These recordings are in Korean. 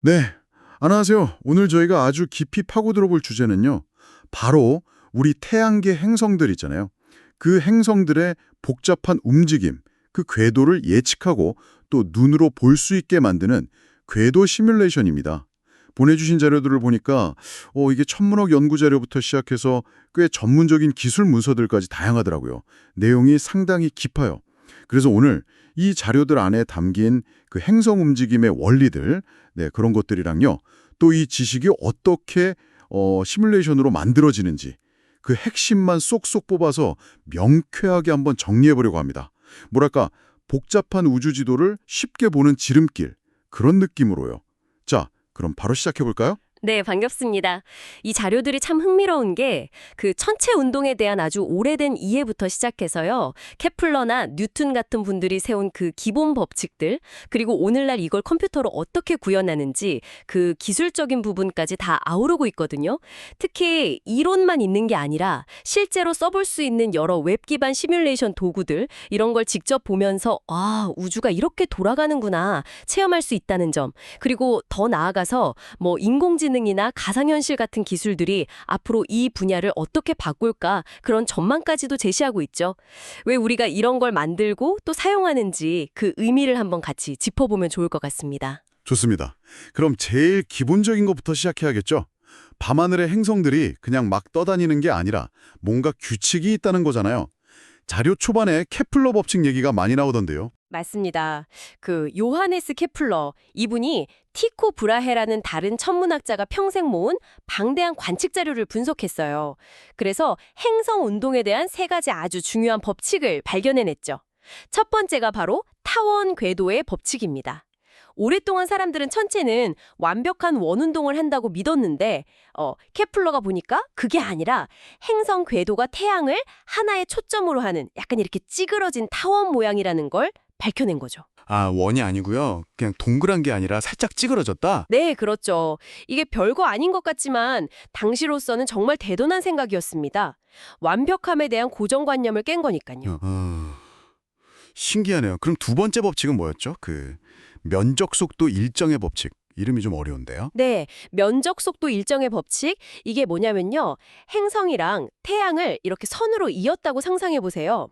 네, 안녕하세요. 오늘 저희가 아주 깊이 파고들어 볼 주제는요. 바로 우리 태양계 행성들 있잖아요. 그 행성들의 복잡한 움직임, 그 궤도를 예측하고 또 눈으로 볼 수 있게 만드는 궤도 시뮬레이션입니다. 보내주신 자료들을 보니까 이게 천문학 연구 자료부터 시작해서 꽤 전문적인 기술 문서들까지 다양하더라고요. 내용이 상당히 깊어요. 그래서 오늘 이 자료들 안에 담긴 그 행성 움직임의 원리들, 네, 그런 것들이랑요. 또 이 지식이 어떻게 시뮬레이션으로 만들어지는지 그 핵심만 쏙쏙 뽑아서 명쾌하게 한번 정리해 보려고 합니다. 뭐랄까, 복잡한 우주 지도를 쉽게 보는 지름길, 그런 느낌으로요. 자, 그럼 바로 시작해 볼까요? 네, 반갑습니다. 이 자료들이 참 흥미로운 게 그 천체 운동에 대한 아주 오래된 이해부터 시작해서요. 케플러나 뉴턴 같은 분들이 세운 그 기본 법칙들, 그리고 오늘날 이걸 컴퓨터로 어떻게 구현하는지 그 기술적인 부분까지 다 아우르고 있거든요. 특히 이론만 있는 게 아니라 실제로 써볼 수 있는 여러 웹 기반 시뮬레이션 도구들, 이런 걸 직접 보면서 우주가 이렇게 돌아가는구나 체험할 수 있다는 점, 그리고 더 나아가서 인공지능이나 가상현실 같은 기술들이 앞으로 이 분야를 어떻게 바꿀까, 그런 전망까지도 제시하고 있죠. 왜 우리가 이런 걸 만들고 또 사용하는지 그 의미를 한번 같이 짚어보면 좋을 것 같습니다. 좋습니다. 그럼 제일 기본적인 것부터 시작해야겠죠? 밤하늘의 행성들이 그냥 막 떠다니는 게 아니라 뭔가 규칙이 있다는 거잖아요. 자료 초반에 케플러 법칙 얘기가 많이 나오던데요. 맞습니다. 그 요하네스 케플러, 이분이 티코 브라헤라는 다른 천문학자가 평생 모은 방대한 관측 자료를 분석했어요. 그래서 행성 운동에 대한 세 가지 아주 중요한 법칙을 발견해냈죠. 첫 번째가 바로 타원 궤도의 법칙입니다. 오랫동안 사람들은 천체는 완벽한 원운동을 한다고 믿었는데 케플러가 보니까 그게 아니라 행성 궤도가 태양을 하나의 초점으로 하는 약간 이렇게 찌그러진 타원 모양이라는 걸 밝혀낸 거죠. 아, 원이 아니고요. 그냥 동그란 게 아니라 살짝 찌그러졌다? 네, 그렇죠. 이게 별거 아닌 것 같지만 당시로서는 정말 대단한 생각이었습니다. 완벽함에 대한 고정관념을 깬 거니까요. 신기하네요. 그럼 두 번째 법칙은 뭐였죠? 그 면적 속도 일정의 법칙. 이름이 좀 어려운데요. 네, 면적 속도 일정의 법칙, 이게 뭐냐면요. 행성이랑 태양을 이렇게 선으로 이었다고 상상해 보세요.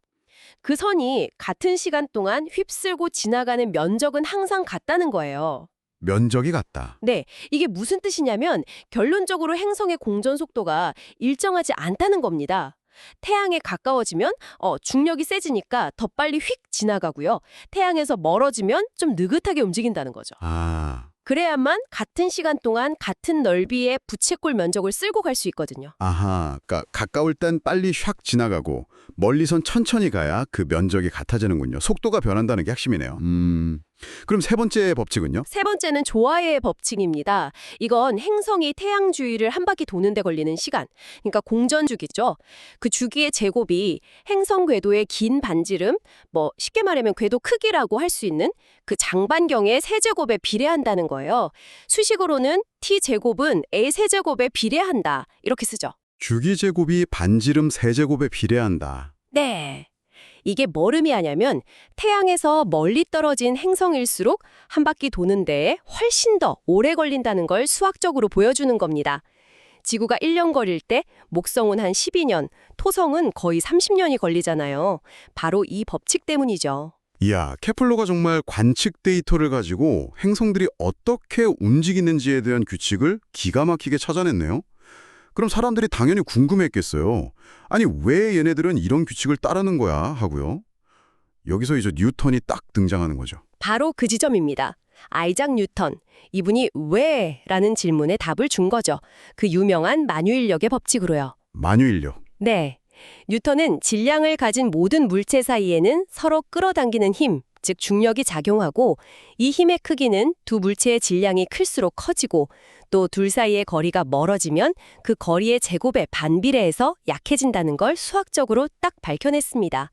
그 선이 같은 시간 동안 휩쓸고 지나가는 면적은 항상 같다는 거예요. 면적이 같다. 네, 이게 무슨 뜻이냐면 결론적으로 행성의 공전 속도가 일정하지 않다는 겁니다. 태양에 가까워지면 중력이 세지니까 더 빨리 휙 지나가고요. 태양에서 멀어지면 좀 느긋하게 움직인다는 거죠. 아, 그래야만 같은 시간 동안 같은 넓이의 부채꼴 면적을 쓸고 갈 수 있거든요. 아하. 그러니까 가까울 땐 빨리 샥 지나가고 멀리선 천천히 가야 그 면적이 같아지는군요. 속도가 변한다는 게 핵심이네요. 그럼 세 번째 법칙은요? 세 번째는 조화의 법칙입니다. 이건 행성이 태양 주위를 한 바퀴 도는데 걸리는 시간, 그러니까 공전 주기죠. 그 주기의 제곱이 행성 궤도의 긴 반지름, 쉽게 말하면 궤도 크기라고 할 수 있는 그 장반경의 세제곱에 비례한다는 거예요. 수식어로는 t제곱은 a 세제곱에 비례한다, 이렇게 쓰죠. 주기 제곱이 반지름 세제곱에 비례한다. 네. 이게 뭘 의미하냐면 태양에서 멀리 떨어진 행성일수록 한 바퀴 도는 데에 훨씬 더 오래 걸린다는 걸 수학적으로 보여주는 겁니다. 지구가 1년 걸릴 때 목성은 한 12년, 토성은 거의 30년이 걸리잖아요. 바로 이 법칙 때문이죠. 이야, 케플러가 정말 관측 데이터를 가지고 행성들이 어떻게 움직이는지에 대한 규칙을 기가 막히게 찾아냈네요. 그럼 사람들이 당연히 궁금했겠어요. 아니, 왜 얘네들은 이런 규칙을 따르는 거야 하고요. 여기서 이제 뉴턴이 딱 등장하는 거죠. 바로 그 지점입니다. 아이작 뉴턴. 이분이 왜? 라는 질문에 답을 준 거죠. 그 유명한 만유인력의 법칙으로요. 만유인력. 네. 뉴턴은 질량을 가진 모든 물체 사이에는 서로 끌어당기는 힘, 즉 중력이 작용하고 이 힘의 크기는 두 물체의 질량이 클수록 커지고 또 둘 사이의 거리가 멀어지면 그 거리의 제곱에 반비례해서 약해진다는 걸 수학적으로 딱 밝혀냈습니다.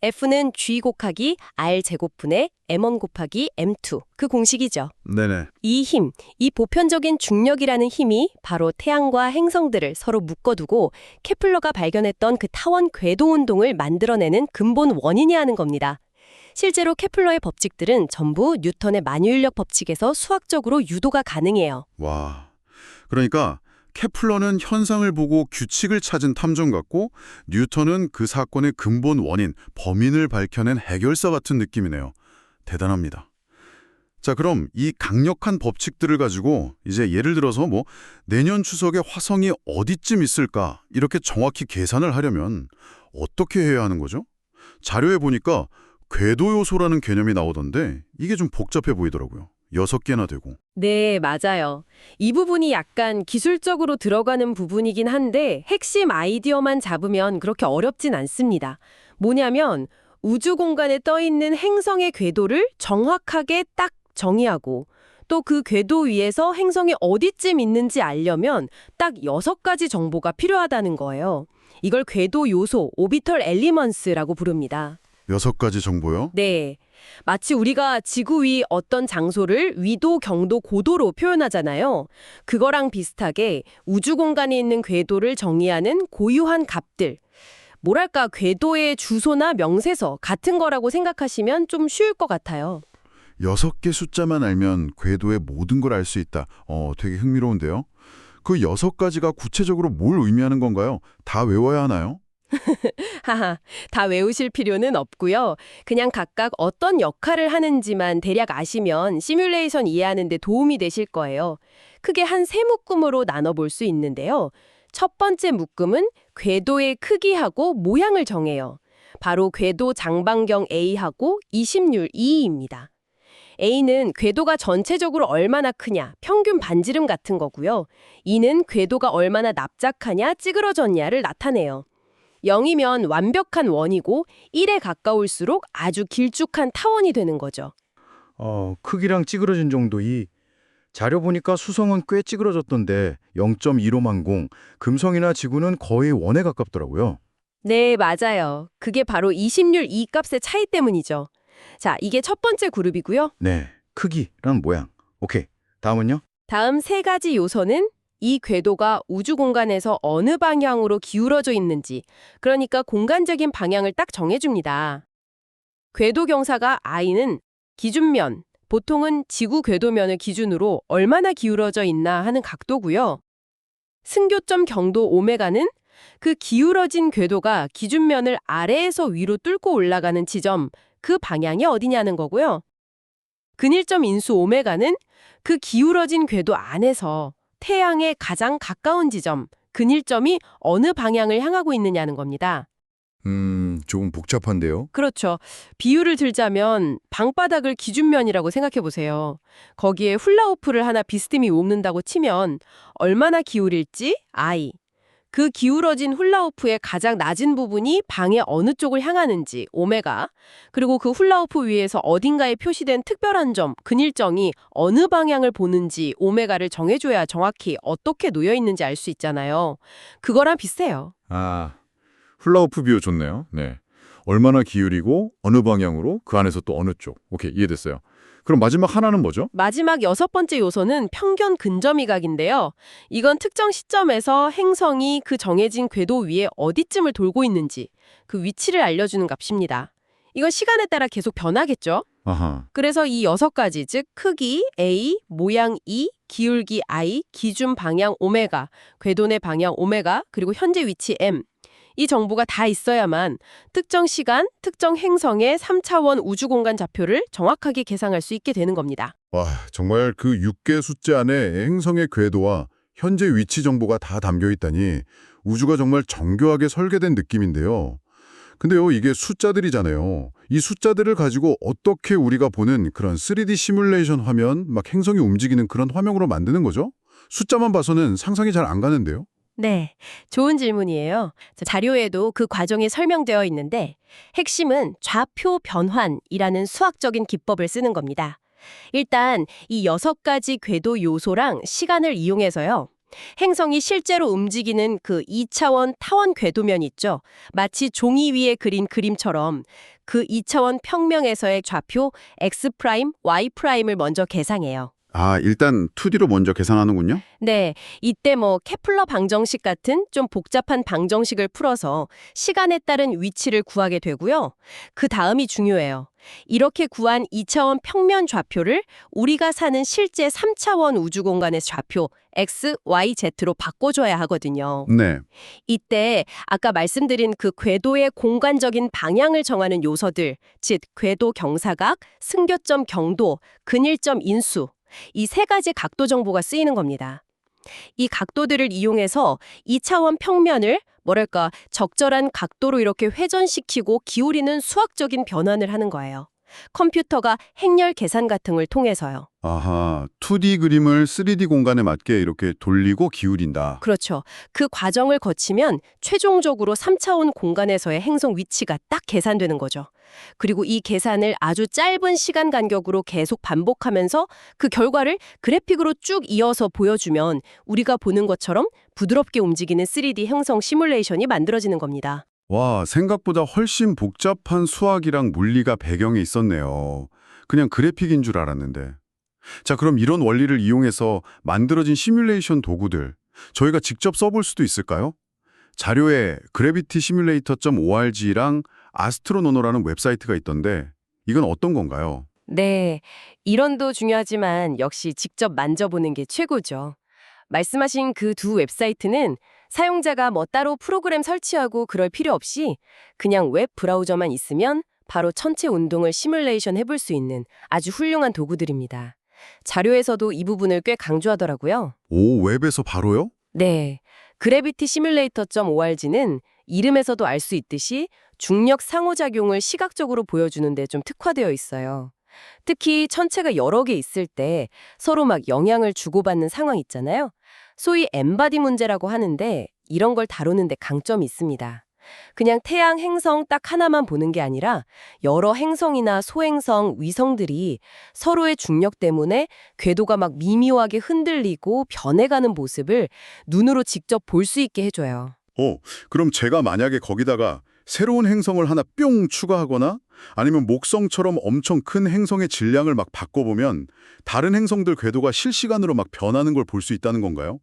F는 G 곱하기 R 제곱분의 M1 곱하기 M2, 그 공식이죠. 네네. 이 힘, 이 보편적인 중력이라는 힘이 바로 태양과 행성들을 서로 묶어두고 케플러가 발견했던 그 타원 궤도 운동을 만들어내는 근본 원인이라는 겁니다. 실제로 케플러의 법칙들은 전부 뉴턴의 만유인력 법칙에서 수학적으로 유도가 가능해요. 와, 그러니까 케플러는 현상을 보고 규칙을 찾은 탐정 같고 뉴턴은 그 사건의 근본 원인, 범인을 밝혀낸 해결사 같은 느낌이네요. 대단합니다. 자, 그럼 이 강력한 법칙들을 가지고 이제 예를 들어서 내년 추석에 화성이 어디쯤 있을까 이렇게 정확히 계산을 하려면 어떻게 해야 하는 거죠? 자료에 보니까 궤도 요소라는 개념이 나오던데 이게 좀 복잡해 보이더라고요. 6개나 되고. 네, 맞아요. 이 부분이 약간 기술적으로 들어가는 부분이긴 한데 핵심 아이디어만 잡으면 그렇게 어렵진 않습니다. 뭐냐면 우주 공간에 떠 있는 행성의 궤도를 정확하게 딱 정의하고 또 그 궤도 위에서 행성이 어디쯤 있는지 알려면 딱 6가지 정보가 필요하다는 거예요. 이걸 궤도 요소, 오비털 엘리먼스라고 부릅니다. 6가지 정보요? 네. 마치 우리가 지구 위 어떤 장소를 위도, 경도, 고도로 표현하잖아요. 그거랑 비슷하게 우주 공간에 있는 궤도를 정의하는 고유한 값들. 뭐랄까, 궤도의 주소나 명세서 같은 거라고 생각하시면 좀 쉬울 것 같아요. 6개 숫자만 알면 궤도의 모든 걸 알 수 있다. 되게 흥미로운데요. 그 6가지가 구체적으로 뭘 의미하는 건가요? 다 외워야 하나요? 하하, 다 외우실 필요는 없고요. 그냥 각각 어떤 역할을 하는지만 대략 아시면 시뮬레이션 이해하는 데 도움이 되실 거예요. 크게 한 세 묶음으로 나눠볼 수 있는데요. 첫 번째 묶음은 궤도의 크기하고 모양을 정해요. 바로 궤도 장반경 A하고 이심률 E입니다. A는 궤도가 전체적으로 얼마나 크냐, 평균 반지름 같은 거고요. E는 궤도가 얼마나 납작하냐, 찌그러졌냐를 나타내요. 0이면 완벽한 원이고 1에 가까울수록 아주 길쭉한 타원이 되는 거죠. 크기랑 찌그러진 정도 자료 보니까 수성은 꽤 찌그러졌던데 0.1510, 금성이나 지구는 거의 원에 가깝더라고요. 네, 맞아요. 그게 바로 이심률 E 값의 차이 때문이죠. 자, 이게 첫 번째 그룹이고요. 네, 크기랑 모양. 오케이, 다음은요? 다음 세 가지 요소는 이 궤도가 우주 공간에서 어느 방향으로 기울어져 있는지, 그러니까 공간적인 방향을 딱 정해줍니다. 궤도 경사가 I는 기준면, 보통은 지구 궤도면을 기준으로 얼마나 기울어져 있나 하는 각도고요. 승교점 경도 오메가는 그 기울어진 궤도가 기준면을 아래에서 위로 뚫고 올라가는 지점, 그 방향이 어디냐는 거고요. 근일점 인수 오메가는 그 기울어진 궤도 안에서 태양에 가장 가까운 지점, 근일점이 어느 방향을 향하고 있느냐는 겁니다. 조금 복잡한데요? 그렇죠. 비유를 들자면 방바닥을 기준면이라고 생각해 보세요. 거기에 훌라후프를 하나 비스듬히 놓는다고 치면 얼마나 기울일지 I. 그 기울어진 훌라후프의 가장 낮은 부분이 방의 어느 쪽을 향하는지 오메가, 그리고 그 훌라후프 위에서 어딘가에 표시된 특별한 점, 근일점이 어느 방향을 보는지 오메가를 정해줘야 정확히 어떻게 놓여 있는지 알 수 있잖아요. 그거랑 비슷해요. 훌라후프 비유 좋네요. 네. 얼마나 기울이고 어느 방향으로 그 안에서 또 어느 쪽. 오케이, 이해됐어요. 그럼 마지막 하나는 뭐죠? 마지막 6번째 요소는 평균 근점이각인데요. 이건 특정 시점에서 행성이 그 정해진 궤도 위에 어디쯤을 돌고 있는지 그 위치를 알려주는 값입니다. 이건 시간에 따라 계속 변하겠죠? 아하. 그래서 이 6가지, 즉 크기 A, 모양 E, 기울기 I, 기준 방향 오메가, 궤도 내 방향 오메가, 그리고 현재 위치 M. 이 정보가 다 있어야만 특정 시간, 특정 행성의 3차원 우주공간 좌표를 정확하게 계산할 수 있게 되는 겁니다. 와, 정말 그 6개 숫자 안에 행성의 궤도와 현재 위치 정보가 다 담겨 있다니 우주가 정말 정교하게 설계된 느낌인데요. 근데요, 이게 숫자들이잖아요. 이 숫자들을 가지고 어떻게 우리가 보는 그런 3D 시뮬레이션 화면, 막 행성이 움직이는 그런 화면으로 만드는 거죠? 숫자만 봐서는 상상이 잘 안 가는데요. 네, 좋은 질문이에요. 자료에도 그 과정이 설명되어 있는데 핵심은 좌표 변환이라는 수학적인 기법을 쓰는 겁니다. 일단 이 6가지 궤도 요소랑 시간을 이용해서요. 행성이 실제로 움직이는 그 2차원 타원 궤도면 있죠. 마치 종이 위에 그린 그림처럼 그 2차원 평면에서의 좌표 X', Y''을 먼저 계상해요. 아, 일단 2D로 먼저 계산하는군요. 네, 이때 뭐 케플러 방정식 같은 좀 복잡한 방정식을 풀어서 시간에 따른 위치를 구하게 되고요. 그 다음이 중요해요. 이렇게 구한 2차원 평면 좌표를 우리가 사는 실제 3차원 우주 공간의 좌표 x, y, z로 바꿔줘야 하거든요. 네. 이때 아까 말씀드린 그 궤도의 공간적인 방향을 정하는 요소들, 즉 궤도 경사각, 승교점 경도, 근일점 인수, 이 세 가지 각도 정보가 쓰이는 겁니다. 이 각도들을 이용해서 2차원 평면을 뭐랄까 적절한 각도로 이렇게 회전시키고 기울이는 수학적인 변환을 하는 거예요. 컴퓨터가 행렬 계산 같은 걸 통해서요. 아하, 2D 그림을 3D 공간에 맞게 이렇게 돌리고 기울인다. 그렇죠. 그 과정을 거치면 최종적으로 3차원 공간에서의 행성 위치가 딱 계산되는 거죠. 그리고 이 계산을 아주 짧은 시간 간격으로 계속 반복하면서 그 결과를 그래픽으로 쭉 이어서 보여주면 우리가 보는 것처럼 부드럽게 움직이는 3D 행성 시뮬레이션이 만들어지는 겁니다. 와, 생각보다 훨씬 복잡한 수학이랑 물리가 배경에 있었네요. 그냥 그래픽인 줄 알았는데. 자, 그럼 이런 원리를 이용해서 만들어진 시뮬레이션 도구들, 저희가 직접 써볼 수도 있을까요? 자료에 gravity-simulator.org랑 아스트로노노라는 웹사이트가 있던데 이건 어떤 건가요? 네, 이론도 중요하지만 역시 직접 만져보는 게 최고죠. 말씀하신 그 두 웹사이트는 사용자가 뭐 따로 프로그램 설치하고 그럴 필요 없이 그냥 웹 브라우저만 있으면 바로 천체 운동을 시뮬레이션 해볼 수 있는 아주 훌륭한 도구들입니다. 자료에서도 이 부분을 꽤 강조하더라고요. 오, 웹에서 바로요? 네, gravity-simulator.org는 이름에서도 알 수 있듯이 중력 상호작용을 시각적으로 보여주는 데 좀 특화되어 있어요. 특히 천체가 여러 개 있을 때 서로 막 영향을 주고받는 상황 있잖아요. 소위 엠바디 문제라고 하는데 이런 걸 다루는 데 강점이 있습니다. 그냥 태양 행성 딱 하나만 보는 게 아니라 여러 행성이나 소행성, 위성들이 서로의 중력 때문에 궤도가 막 미묘하게 흔들리고 변해가는 모습을 눈으로 직접 볼 수 있게 해줘요. 그럼 제가 만약에 거기다가 새로운 행성을 하나 뿅 추가하거나 아니면 목성처럼 엄청 큰 행성의 질량을 막 바꿔보면 다른 행성들 궤도가 실시간으로 막 변하는 걸 볼 수 있다는 건가요?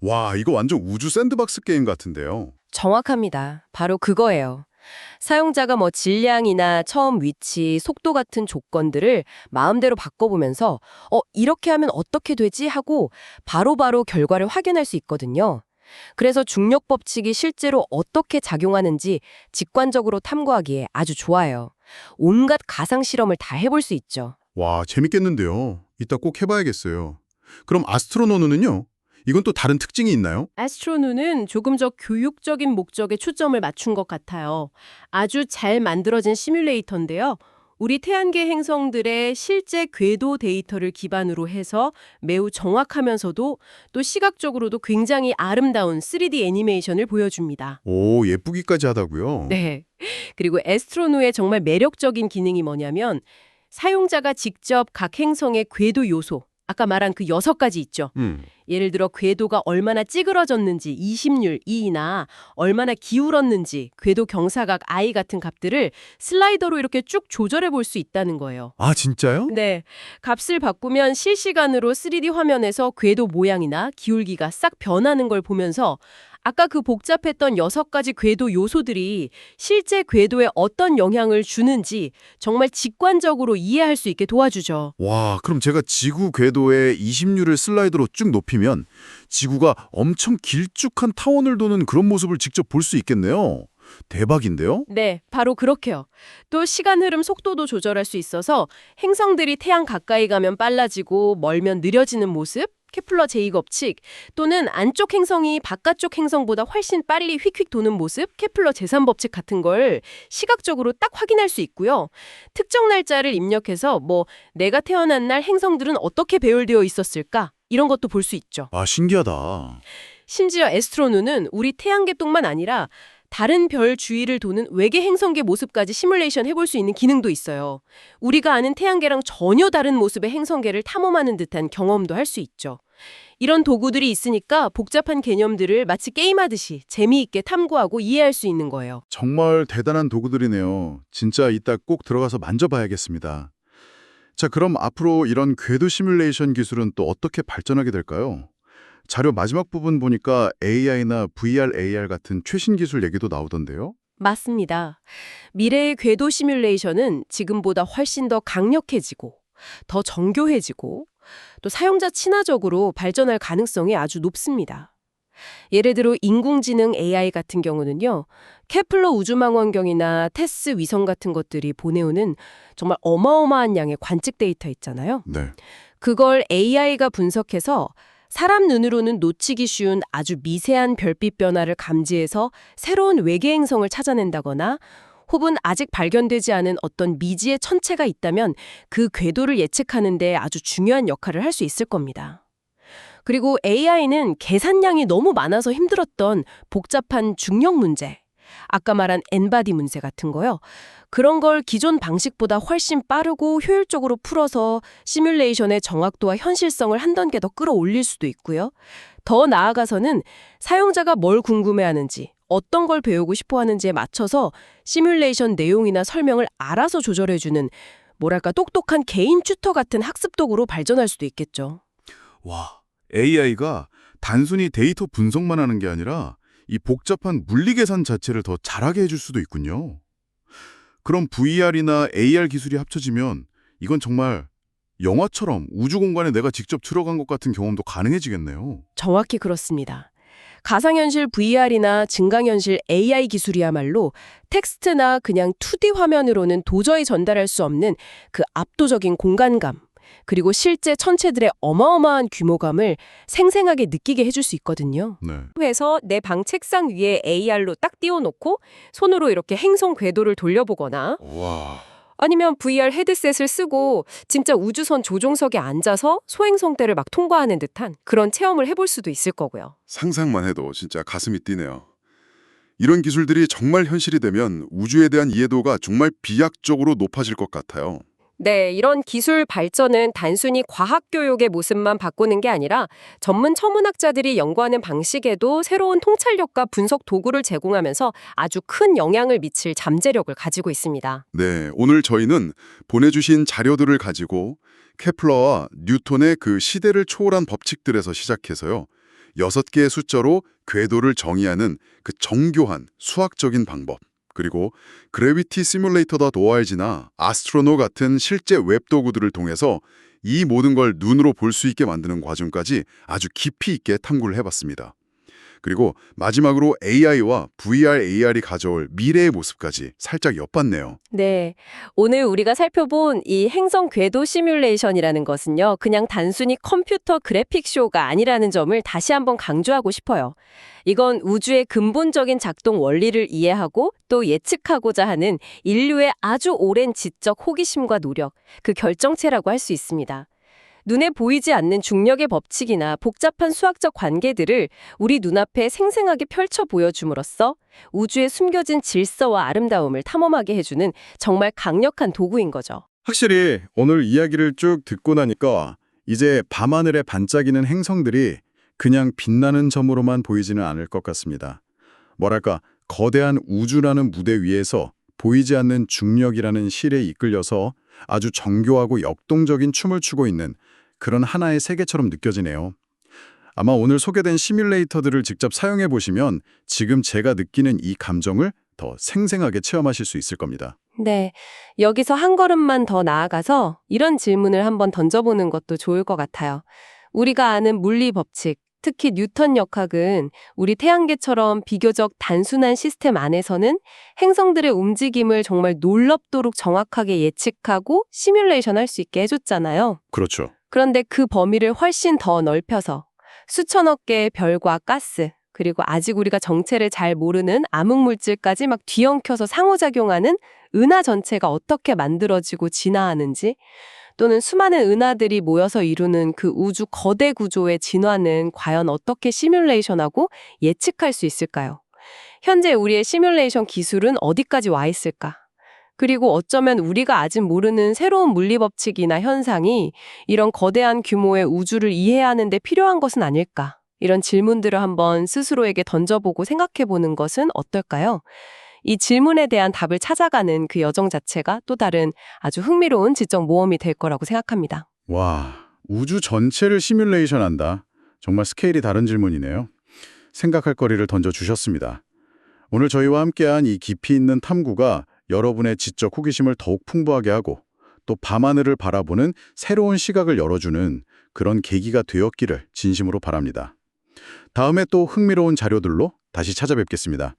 와, 이거 완전 우주 샌드박스 게임 같은데요. 정확합니다. 바로 그거예요. 사용자가 뭐 질량이나 처음 위치, 속도 같은 조건들을 마음대로 바꿔보면서 이렇게 하면 어떻게 되지? 하고 바로바로 결과를 확인할 수 있거든요. 그래서 중력 법칙이 실제로 어떻게 작용하는지 직관적으로 탐구하기에 아주 좋아요. 온갖 가상 실험을 다 해볼 수 있죠. 와, 재밌겠는데요. 이따 꼭 해봐야겠어요. 그럼 아스트로노는요? 이건 또 다른 특징이 있나요? 아스트로누는 조금 더 교육적인 목적에 초점을 맞춘 것 같아요. 아주 잘 만들어진 시뮬레이터인데요. 우리 태양계 행성들의 실제 궤도 데이터를 기반으로 해서 매우 정확하면서도 또 시각적으로도 굉장히 아름다운 3D 애니메이션을 보여줍니다. 오, 예쁘기까지 하다고요? 네. 그리고 애스트로누의 정말 매력적인 기능이 뭐냐면 사용자가 직접 각 행성의 궤도 요소, 아까 말한 그 6가지 있죠. 예를 들어 궤도가 얼마나 찌그러졌는지 20률 E나 얼마나 기울었는지 궤도 경사각 I 같은 값들을 슬라이더로 이렇게 쭉 조절해 볼 수 있다는 거예요. 아, 진짜요? 네, 값을 바꾸면 실시간으로 3D 화면에서 궤도 모양이나 기울기가 싹 변하는 걸 보면서 아까 그 복잡했던 6가지 궤도 요소들이 실제 궤도에 어떤 영향을 주는지 정말 직관적으로 이해할 수 있게 도와주죠. 와, 그럼 제가 지구 궤도의 20류를 슬라이드로 쭉 높이면 지구가 엄청 길쭉한 타원을 도는 그런 모습을 직접 볼 수 있겠네요. 대박인데요? 네, 바로 그렇게요. 또 시간 흐름 속도도 조절할 수 있어서 행성들이 태양 가까이 가면 빨라지고 멀면 느려지는 모습, 케플러 제2법칙 또는 안쪽 행성이 바깥쪽 행성보다 훨씬 빨리 휙휙 도는 모습, 케플러 제3법칙 같은 걸 시각적으로 딱 확인할 수 있고요. 특정 날짜를 입력해서 내가 태어난 날 행성들은 어떻게 배열되어 있었을까? 이런 것도 볼 수 있죠. 아, 신기하다. 심지어 애스트로누는 우리 태양계뿐만 아니라 다른 별 주위를 도는 외계 행성계 모습까지 시뮬레이션 해볼 수 있는 기능도 있어요. 우리가 아는 태양계랑 전혀 다른 모습의 행성계를 탐험하는 듯한 경험도 할 수 있죠. 이런 도구들이 있으니까 복잡한 개념들을 마치 게임하듯이 재미있게 탐구하고 이해할 수 있는 거예요. 정말 대단한 도구들이네요. 진짜 이따 꼭 들어가서 만져봐야겠습니다. 자, 그럼 앞으로 이런 궤도 시뮬레이션 기술은 또 어떻게 발전하게 될까요? 자료 마지막 부분 보니까 AI나 VR, AR 같은 최신 기술 얘기도 나오던데요. 맞습니다. 미래의 궤도 시뮬레이션은 지금보다 훨씬 더 강력해지고 더 정교해지고 또 사용자 친화적으로 발전할 가능성이 아주 높습니다. 예를 들어 인공지능 AI 같은 경우는요. 케플러 우주망원경이나 테스 위성 같은 것들이 보내오는 정말 어마어마한 양의 관측 데이터 있잖아요. 네. 그걸 AI가 분석해서 사람 눈으로는 놓치기 쉬운 아주 미세한 별빛 변화를 감지해서 새로운 외계 행성을 찾아낸다거나 혹은 아직 발견되지 않은 어떤 미지의 천체가 있다면 그 궤도를 예측하는 데 아주 중요한 역할을 할 수 있을 겁니다. 그리고 AI는 계산량이 너무 많아서 힘들었던 복잡한 중력 문제, 아까 말한 엔바디 문제 같은 거요. 그런 걸 기존 방식보다 훨씬 빠르고 효율적으로 풀어서 시뮬레이션의 정확도와 현실성을 한 단계 더 끌어올릴 수도 있고요. 더 나아가서는 사용자가 뭘 궁금해하는지, 어떤 걸 배우고 싶어 하는지에 맞춰서 시뮬레이션 내용이나 설명을 알아서 조절해주는 뭐랄까 똑똑한 개인 튜터 같은 학습 도구로 발전할 수도 있겠죠. 와, AI가 단순히 데이터 분석만 하는 게 아니라 이 복잡한 물리 계산 자체를 더 잘하게 해줄 수도 있군요. 그럼 VR이나 AR 기술이 합쳐지면 이건 정말 영화처럼 우주 공간에 내가 직접 들어간 것 같은 경험도 가능해지겠네요. 정확히 그렇습니다. 가상현실 VR이나 증강현실 AI 기술이야말로 텍스트나 그냥 2D 화면으로는 도저히 전달할 수 없는 그 압도적인 공간감, 그리고 실제 천체들의 어마어마한 규모감을 생생하게 느끼게 해줄 수 있거든요. 네. 해서 내 방 책상 위에 AR로 딱 띄워놓고 손으로 이렇게 행성 궤도를 돌려보거나 와. 아니면 VR 헤드셋을 쓰고 진짜 우주선 조종석에 앉아서 소행성대를 막 통과하는 듯한 그런 체험을 해볼 수도 있을 거고요. 상상만 해도 진짜 가슴이 뛰네요. 이런 기술들이 정말 현실이 되면 우주에 대한 이해도가 정말 비약적으로 높아질 것 같아요. 네, 이런 기술 발전은 단순히 과학교육의 모습만 바꾸는 게 아니라 전문 천문학자들이 연구하는 방식에도 새로운 통찰력과 분석 도구를 제공하면서 아주 큰 영향을 미칠 잠재력을 가지고 있습니다. 네, 오늘 저희는 보내주신 자료들을 가지고 케플러와 뉴턴의 그 시대를 초월한 법칙들에서 시작해서요. 6개의 숫자로 궤도를 정의하는 그 정교한 수학적인 방법, 그리고 그래비티 시뮬레이터다 도어알지나 아스트로노 같은 실제 웹 도구들을 통해서 이 모든 걸 눈으로 볼 수 있게 만드는 과정까지 아주 깊이 있게 탐구를 해봤습니다. 그리고 마지막으로 AI와 VR, AR이 가져올 미래의 모습까지 살짝 엿봤네요. 네, 오늘 우리가 살펴본 이 행성 궤도 시뮬레이션이라는 것은요, 그냥 단순히 컴퓨터 그래픽 쇼가 아니라는 점을 다시 한번 강조하고 싶어요. 이건 우주의 근본적인 작동 원리를 이해하고 또 예측하고자 하는 인류의 아주 오랜 지적 호기심과 노력, 그 결정체라고 할 수 있습니다. 눈에 보이지 않는 중력의 법칙이나 복잡한 수학적 관계들을 우리 눈앞에 생생하게 펼쳐 보여줌으로써 우주에 숨겨진 질서와 아름다움을 탐험하게 해주는 정말 강력한 도구인 거죠. 확실히 오늘 이야기를 쭉 듣고 나니까 이제 밤하늘에 반짝이는 행성들이 그냥 빛나는 점으로만 보이지는 않을 것 같습니다. 뭐랄까, 거대한 우주라는 무대 위에서 보이지 않는 중력이라는 실에 이끌려서 아주 정교하고 역동적인 춤을 추고 있는 그런 하나의 세계처럼 느껴지네요. 아마 오늘 소개된 시뮬레이터들을 직접 사용해 보시면 지금 제가 느끼는 이 감정을 더 생생하게 체험하실 수 있을 겁니다. 네, 여기서 한 걸음만 더 나아가서 이런 질문을 한번 던져보는 것도 좋을 것 같아요. 우리가 아는 물리 법칙, 특히 뉴턴 역학은 우리 태양계처럼 비교적 단순한 시스템 안에서는 행성들의 움직임을 정말 놀랍도록 정확하게 예측하고 시뮬레이션 할 수 있게 해줬잖아요. 그렇죠. 그런데 그 범위를 훨씬 더 넓혀서 수천억 개의 별과 가스, 그리고 아직 우리가 정체를 잘 모르는 암흑물질까지 막 뒤엉켜서 상호작용하는 은하 전체가 어떻게 만들어지고 진화하는지, 또는 수많은 은하들이 모여서 이루는 그 우주 거대 구조의 진화는 과연 어떻게 시뮬레이션하고 예측할 수 있을까요? 현재 우리의 시뮬레이션 기술은 어디까지 와 있을까? 그리고 어쩌면 우리가 아직 모르는 새로운 물리 법칙이나 현상이 이런 거대한 규모의 우주를 이해하는 데 필요한 것은 아닐까? 이런 질문들을 한번 스스로에게 던져보고 생각해보는 것은 어떨까요? 이 질문에 대한 답을 찾아가는 그 여정 자체가 또 다른 아주 흥미로운 지적 모험이 될 거라고 생각합니다. 와, 우주 전체를 시뮬레이션한다. 정말 스케일이 다른 질문이네요. 생각할 거리를 던져주셨습니다. 오늘 저희와 함께한 이 깊이 있는 탐구가 여러분의 지적 호기심을 더욱 풍부하게 하고 또 밤하늘을 바라보는 새로운 시각을 열어주는 그런 계기가 되었기를 진심으로 바랍니다. 다음에 또 흥미로운 자료들로 다시 찾아뵙겠습니다.